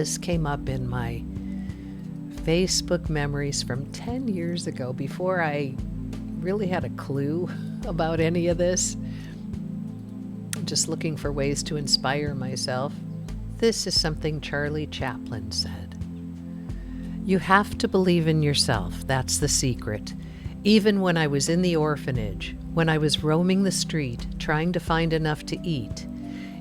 this came up in my Facebook memories from 10 years ago, before I really had a clue about any of this. Just looking for ways to inspire myself. This is something Charlie Chaplin said. You have to believe in yourself. That's the secret. Even when I was in the orphanage, when I was roaming the street, trying to find enough to eat,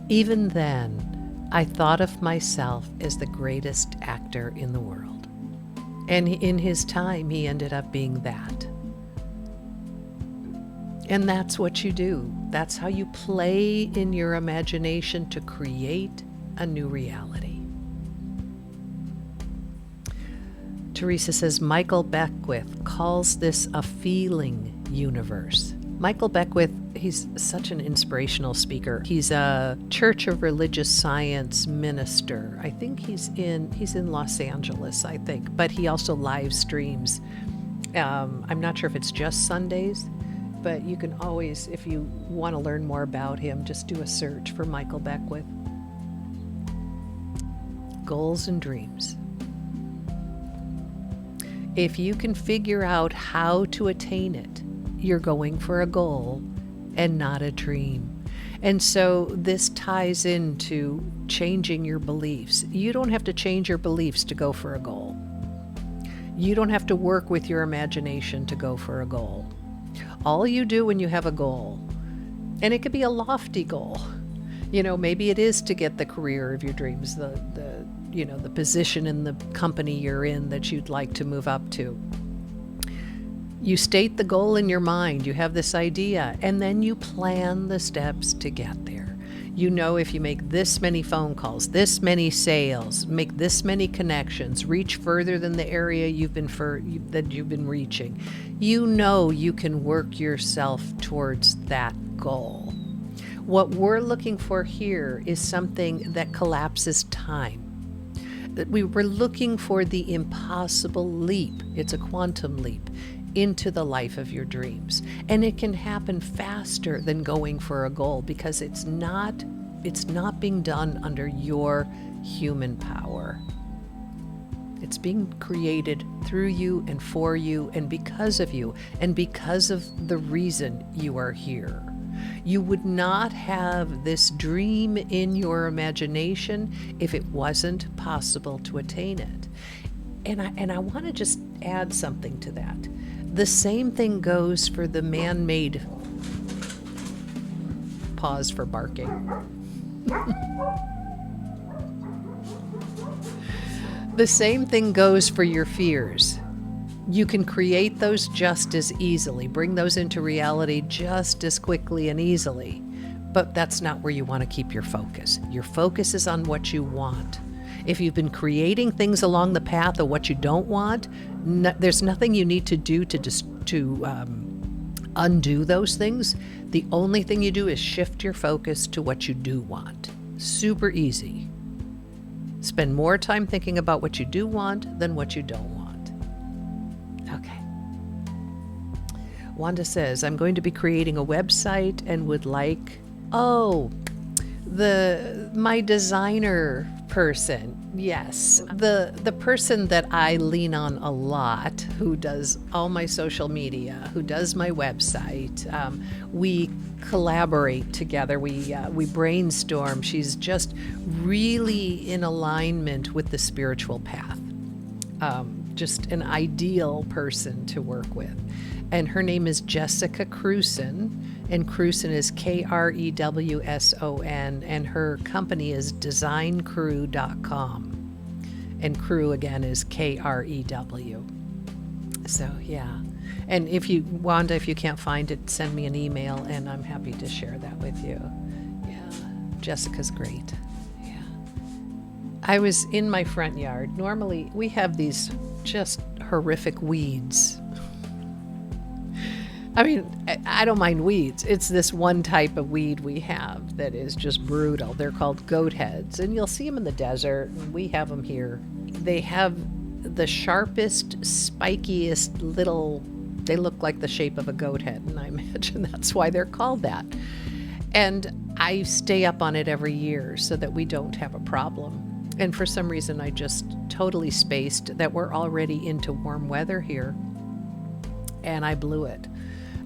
even then, I thought of myself as the greatest actor in the world. And in his time, he ended up being that. And that's what you do. That's how you play in your imagination to create a new reality. Teresa says Michael Beckwith calls this a feeling universe. Michael Beckwith, he's such an inspirational speaker. He's a Church of Religious Science minister. I think he's in Los Angeles, I think, but he also live streams. I'm not sure if it's just Sundays, but you can always, if you want to learn more about him, just do a search for Michael Beckwith. Goals and dreams. If you can figure out how to attain it, you're going for a goal and not a dream. And so this ties into changing your beliefs. You don't have to change your beliefs to go for a goal. You don't have to work with your imagination to go for a goal. All you do when you have a goal, and it could be a lofty goal, maybe it is to get the career of your dreams, the position in the company you're in that you'd like to move up to. You state the goal in your mind, you have this idea, and then you plan the steps to get there. If you make this many phone calls, this many sales, make this many connections, reach further than the area that you've been reaching, you can work yourself towards that goal. What we're looking for here is something that collapses time. That we were looking for the impossible leap. It's a quantum leap into the life of your dreams. And it can happen faster than going for a goal because it's not being done under your human power. It's being created through you and for you and because of you and because of the reason you are here. You would not have this dream in your imagination if it wasn't possible to attain it. And I want to just add something to that. The same thing goes for the man-made pause for barking. The same thing goes for your fears. You can create those just as easily, bring those into reality just as quickly and easily, but that's not where you want to keep your focus. Your focus is on what you want. If you've been creating things along the path of what you don't want, there's nothing you need to do to undo those things. The only thing you do is shift your focus to what you do want. Super easy. Spend more time thinking about what you do want than what you don't want. Okay. Wanda says, I'm going to be creating a website and would like, my designer person. Yes. The person that I lean on a lot, who does all my social media, who does my website. We collaborate together. We brainstorm. She's just really in alignment with the spiritual path. Just an ideal person to work with. And her name is Jessica Crewson, and Crewson is Krewson, and her company is designcrew.com. And crew again is Krew. So yeah. And Wanda, if you can't find it, send me an email and I'm happy to share that with you. Yeah. Jessica's great. Yeah. I was in my front yard. Normally we have these just horrific weeds. I mean, I don't mind weeds. It's this one type of weed we have that is just brutal. They're called goat heads, and you'll see them in the desert. And we have them here. They have the sharpest, spikiest little, they look like the shape of a goat head, and I imagine that's why they're called that. And I stay up on it every year so that we don't have a problem. And for some reason, I just totally spaced that we're already into warm weather here, and I blew it.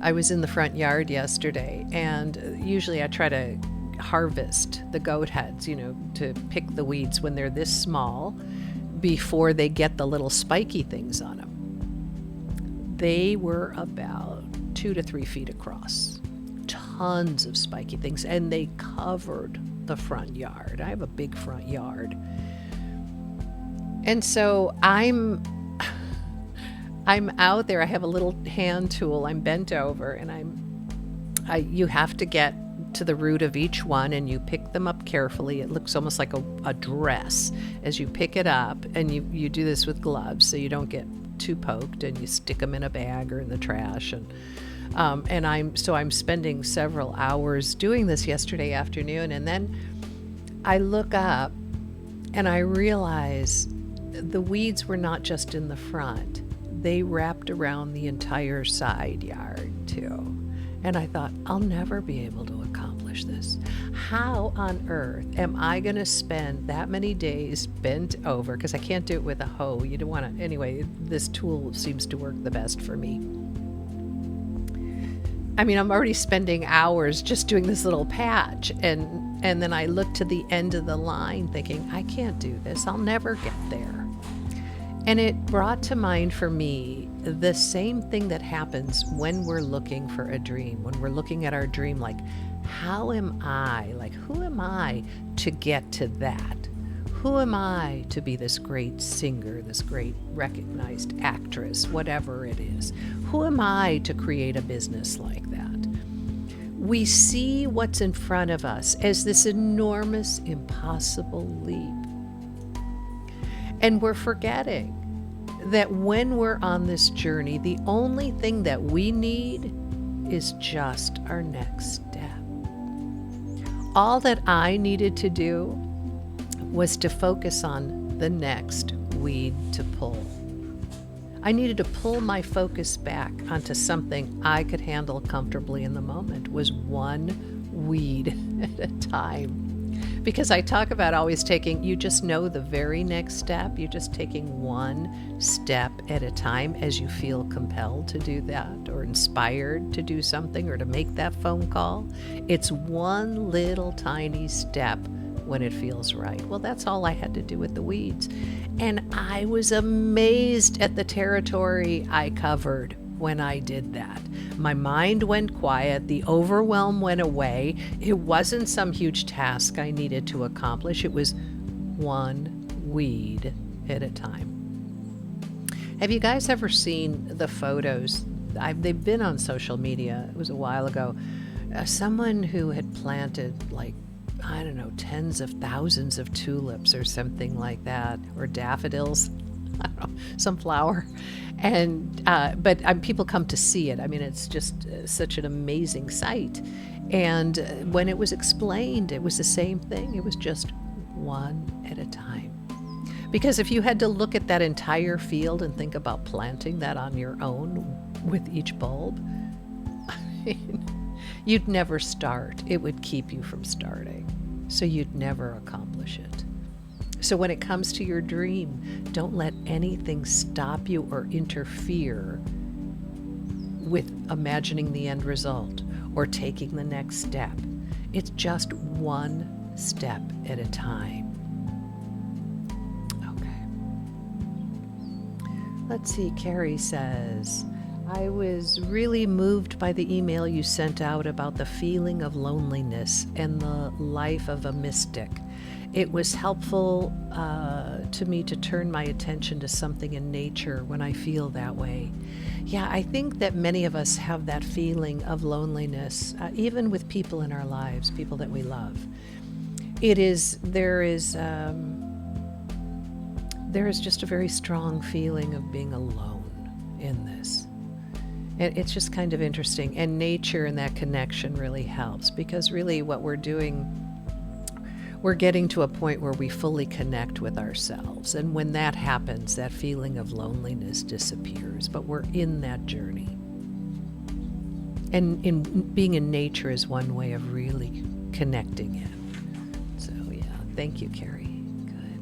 I was in the front yard yesterday, and usually I try to harvest the goat heads, to pick the weeds when they're this small before they get the little spiky things on them. They were about 2 to 3 feet across. Tons of spiky things, and they covered the front yard. I have a big front yard. And so I'm out there. I have a little hand tool. I'm bent over, and you have to get to the root of each one, and you pick them up carefully. It looks almost like a dress as you pick it up, and you do this with gloves so you don't get too poked, and you stick them in a bag or in the trash. And I'm spending several hours doing this yesterday afternoon, and then I look up and I realize the weeds were not just in the front. They wrapped around the entire side yard too. And I thought, I'll never be able to accomplish this. How on earth am I going to spend that many days bent over? Because I can't do it with a hoe. You don't want to. Anyway, this tool seems to work the best for me. I mean, I'm already spending hours just doing this little patch. And then I look to the end of the line thinking, I can't do this. I'll never get there. And it brought to mind for me the same thing that happens when we're looking for a dream, when we're looking at our dream, like, how am I, like, who am I to get to that? Who am I to be this great singer, this great recognized actress, whatever it is? Who am I to create a business like that? We see what's in front of us as this enormous, impossible leap. And we're forgetting that when we're on this journey, the only thing that we need is just our next step. All that I needed to do was to focus on the next weed to pull. I needed to pull my focus back onto something I could handle comfortably in the moment, was one weed at a time. Because I talk about always you just know the very next step. You're just taking one step at a time as you feel compelled to do that, or inspired to do something, or to make that phone call. It's one little tiny step when it feels right. Well, that's all I had to do with the weeds. And I was amazed at the territory I covered when I did that. My mind went quiet, the overwhelm went away. It wasn't some huge task I needed to accomplish. It was one weed at a time. Have you guys ever seen the photos? They've been on social media. It was a while ago. Someone who had planted tens of thousands of tulips or something like that, or daffodils. I don't know, some flower. And but people come to see it. I mean, it's just such an amazing sight. And when it was explained, it was the same thing. It was just one at a time. Because if you had to look at that entire field and think about planting that on your own with each bulb, I mean, you'd never start. It would keep you from starting. So you'd never accomplish it. So when it comes to your dream, don't let anything stop you or interfere with imagining the end result or taking the next step. It's just one step at a time. Okay. Let's see, Carrie says, I was really moved by the email you sent out about the feeling of loneliness and the life of a mystic. It was helpful to me to turn my attention to something in nature when I feel that way. Yeah, I think that many of us have that feeling of loneliness, even with people in our lives, people that we love. There is just a very strong feeling of being alone in this. And it's just kind of interesting. And nature and that connection really helps, because really what we're doing, we're getting to a point where we fully connect with ourselves. And when that happens, that feeling of loneliness disappears. But we're in that journey. And being in nature is one way of really connecting in. So yeah, thank you, Carrie. Good.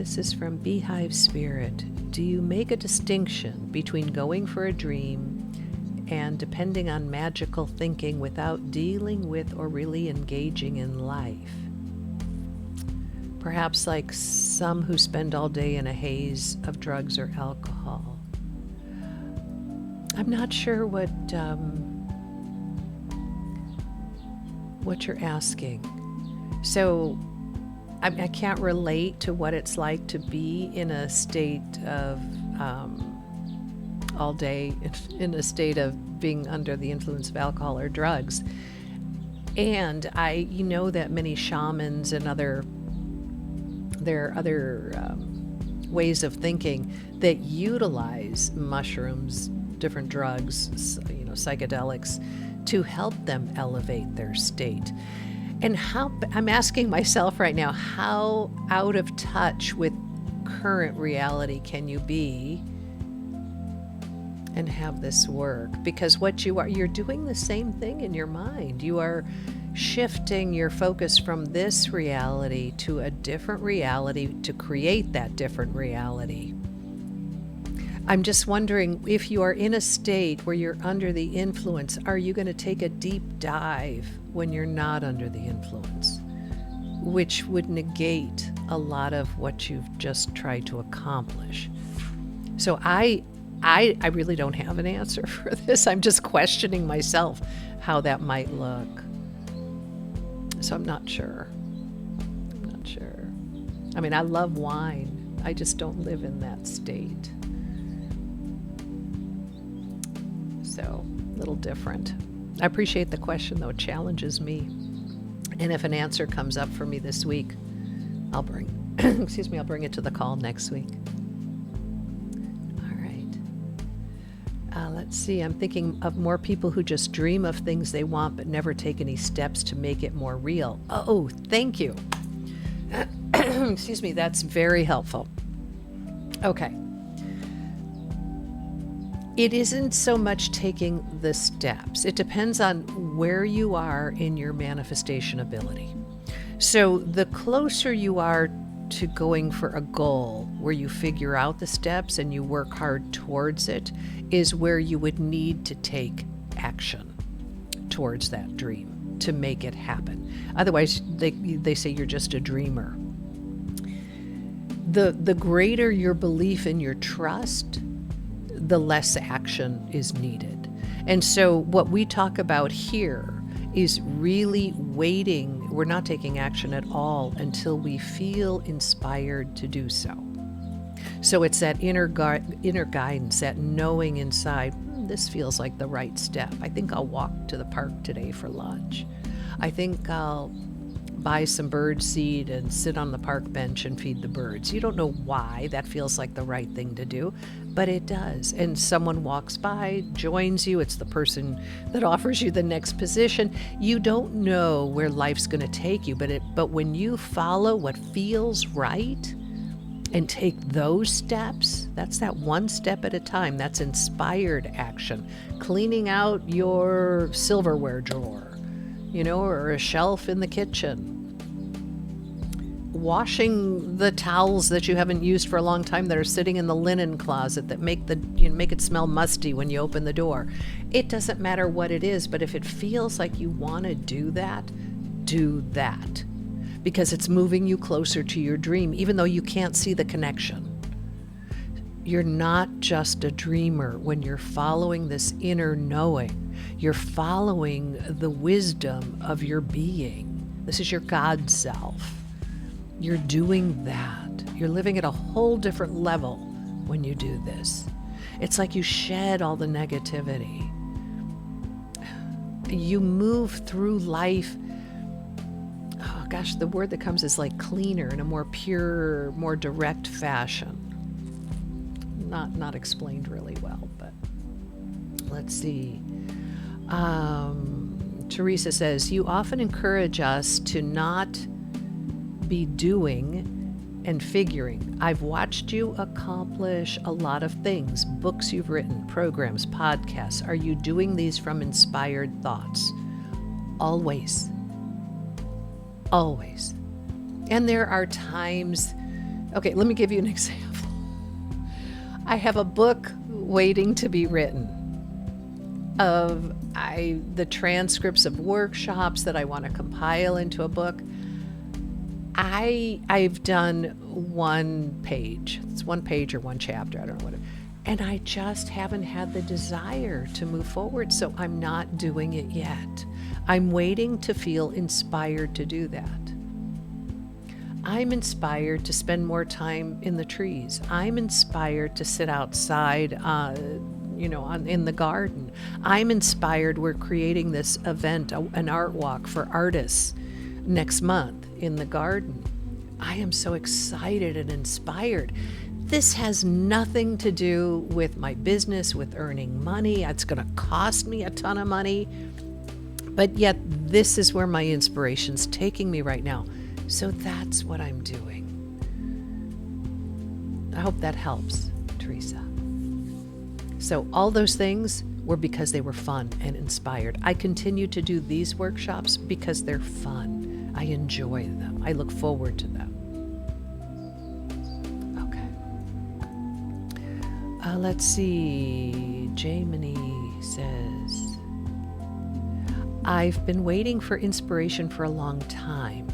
This is from Beehive Spirit. Do you make a distinction between going for a dream and depending on magical thinking without dealing with or really engaging in life? Perhaps like some who spend all day in a haze of drugs or alcohol. I'm not sure what you're asking. So I can't relate to what it's like to be in a state of all day, in a state of being under the influence of alcohol or drugs. And you know that many shamans and other ways of thinking that utilize mushrooms, different drugs, psychedelics, to help them elevate their state. And I'm asking myself right now, how out of touch with current reality can you be and have this work? Because you're doing the same thing in your mind. You are shifting your focus from this reality to a different reality to create that different reality. I'm just wondering, if you are in a state where you're under the influence, are you going to take a deep dive when you're not under the influence, which would negate a lot of what you've just tried to accomplish? So I really don't have an answer for this. I'm just questioning myself how that might look. So I'm not sure. I mean, I love wine. I just don't live in that state. So, a little different. I appreciate the question, though. It challenges me. And if an answer comes up for me this week, I'll bring it to the call next week. All right. Let's see. I'm thinking of more people who just dream of things they want but never take any steps to make it more real. Oh, thank you. Excuse me. That's very helpful. Okay. It isn't so much taking the steps. It depends on where you are in your manifestation ability. So the closer you are to going for a goal where you figure out the steps and you work hard towards it is where you would need to take action towards that dream to make it happen. Otherwise, they say you're just a dreamer. The greater your belief in your trust, the less action is needed. And so what we talk about here is really waiting. We're not taking action at all until we feel inspired to do so. So it's that inner guidance, that knowing inside, this feels like the right step. I think I'll walk to the park today for lunch. I think I'll buy some bird seed and sit on the park bench and feed the birds. You don't know why that feels like the right thing to do, but it does. And someone walks by, joins you. It's the person that offers you the next position. You don't know where life's going to take you, but when you follow what feels right and take those steps, that's that one step at a time. That's inspired action. Cleaning out your silverware drawer, or a shelf in the kitchen. Washing the towels that you haven't used for a long time that are sitting in the linen closet that make it smell musty when you open the door. It doesn't matter what it is, but if it feels like you want to do that, do that. Because it's moving you closer to your dream, even though you can't see the connection. You're not just a dreamer when you're following this inner knowing. You're following the wisdom of your being. This is your God self. You're doing that. You're living at a whole different level when you do this. It's like you shed all the negativity. You move through life. Oh gosh, the word that comes is like cleaner, in a more pure, more direct fashion. Not explained really well, but let's see. Teresa says, you often encourage us to not be doing and figuring. I've watched you accomplish a lot of things, books you've written, programs, podcasts. Are you doing these from inspired thoughts? Always. Always. And there are times Okay, let me give you an example. I have a book waiting to be written of the transcripts of workshops that I want to compile into a book. I've done one page. It's one page or one chapter, I don't know what. And I just haven't had the desire to move forward, so I'm not doing it yet. I'm waiting to feel inspired to do that. I'm inspired to spend more time in the trees. I'm inspired to sit outside, in the garden. I'm inspired. We're creating this event, an art walk for artists next month in the garden. I am so excited and inspired. This has nothing to do with my business, with earning money. It's going to cost me a ton of money. But yet, this is where my inspiration's taking me right now. So that's what I'm doing. I hope that helps, Teresa. So all those things were because they were fun and inspired. I continue to do these workshops because they're fun. I enjoy them. I look forward to them. Okay. Let's see. Jamie says, I've been waiting for inspiration for a long time.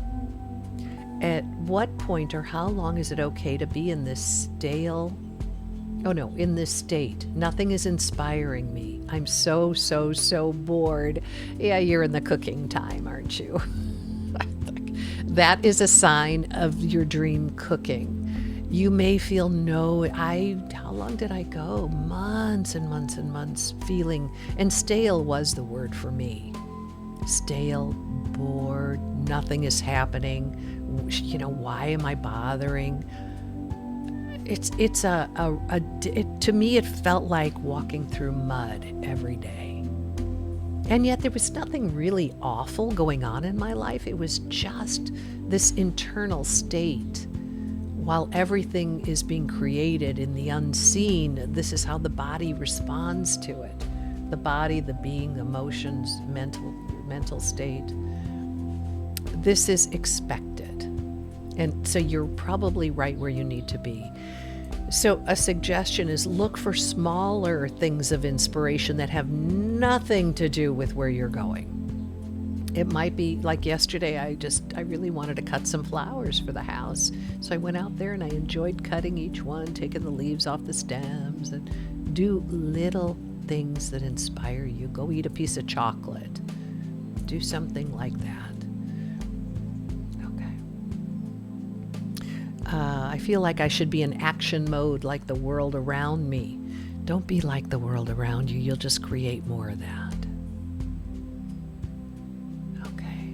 At what point or how long is it okay to be in this in this state? Nothing is inspiring me. I'm so bored. Yeah, you're in the cooking time, aren't you? That is a sign of your dream cooking. You may feel how long did I go? Months and months and months feeling, and stale was the word for me. Stale, bored, nothing is happening. Why am I bothering? To me, it felt like walking through mud every day. And yet there was nothing really awful going on in my life. It was just this internal state. While everything is being created in the unseen, this is how the body responds to it. The body, the being, the emotions, mental state. This is expected. And so you're probably right where you need to be. So a suggestion is look for smaller things of inspiration that have nothing to do with where you're going. It might be like yesterday, I really wanted to cut some flowers for the house. So I went out there and I enjoyed cutting each one, taking the leaves off the stems, and do little things that inspire you. Go eat a piece of chocolate. Do something like that. I feel like I should be in action mode like the world around me. Don't be like the world around you. You'll just create more of that. Okay.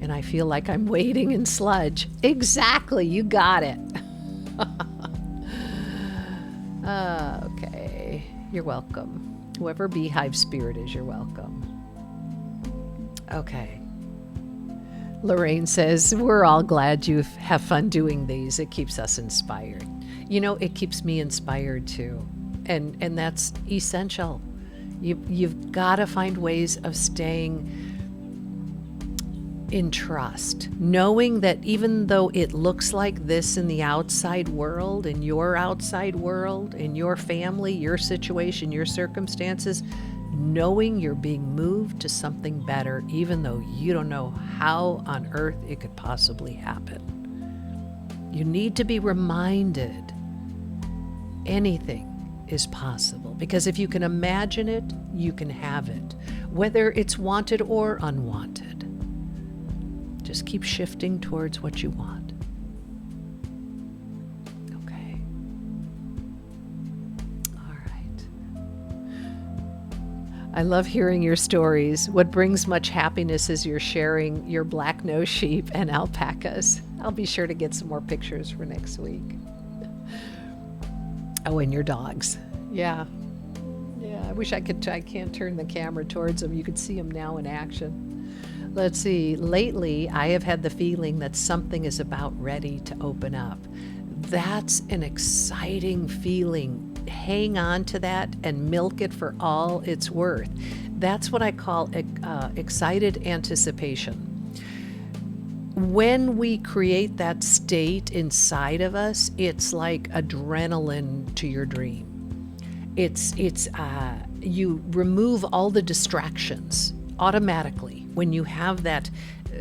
And I feel like I'm wading in sludge. Exactly. You got it. Okay. You're welcome. Whoever beehive spirit is, you're welcome. Okay. Lorraine says, we're all glad you have fun doing these. It keeps us inspired. It keeps me inspired too. And that's essential. You've got to find ways of staying in trust, knowing that even though it looks like this in the outside world, in your outside world, in your family, your situation, your circumstances, knowing you're being moved to something better, even though you don't know how on earth it could possibly happen. You need to be reminded anything is possible, because if you can imagine it, you can have it, whether it's wanted or unwanted. Just keep shifting towards what you want. Okay. All right. I love hearing your stories. What brings much happiness is you're sharing your black-nosed sheep and alpacas. I'll be sure to get some more pictures for next week. Oh, and your dogs. Yeah. I wish I could. I can't turn the camera towards them. You could see them now in action. Let's see. Lately, I have had the feeling that something is about ready to open up. That's an exciting feeling. Hang on to that and milk it for all it's worth. That's what I call excited anticipation. when we create that state inside of us, it's like adrenaline to your dream. You remove all the distractions automatically when you have that.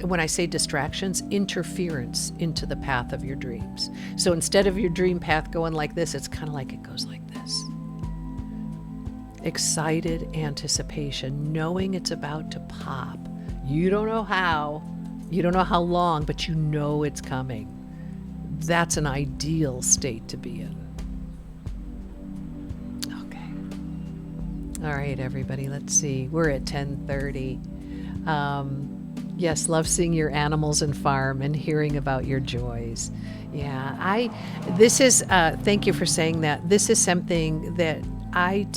When I say distractions, interference into the path of your dreams. So instead of your dream path going like this, it's kind of like it goes like this. Excited anticipation, knowing it's about to pop. You don't know how, you don't know how long, but you know it's coming. That's an ideal state to be in. Okay. All right, everybody, let's see. We're at 10:30. Yes, love seeing your animals and farm and hearing about your joys. Yeah, thank you for saying that. This is something that I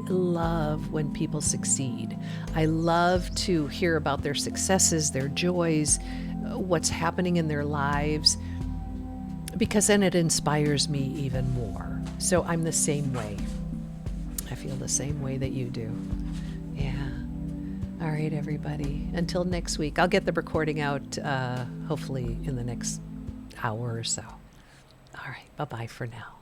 love when people succeed. I love to hear about their successes, their joys, what's happening in their lives, because then it inspires me even more. So I'm the same way. I feel the same way that you do. Yeah. All right, everybody. Until next week. I'll get the recording out hopefully in the next hour or so. All right. Bye-bye for now.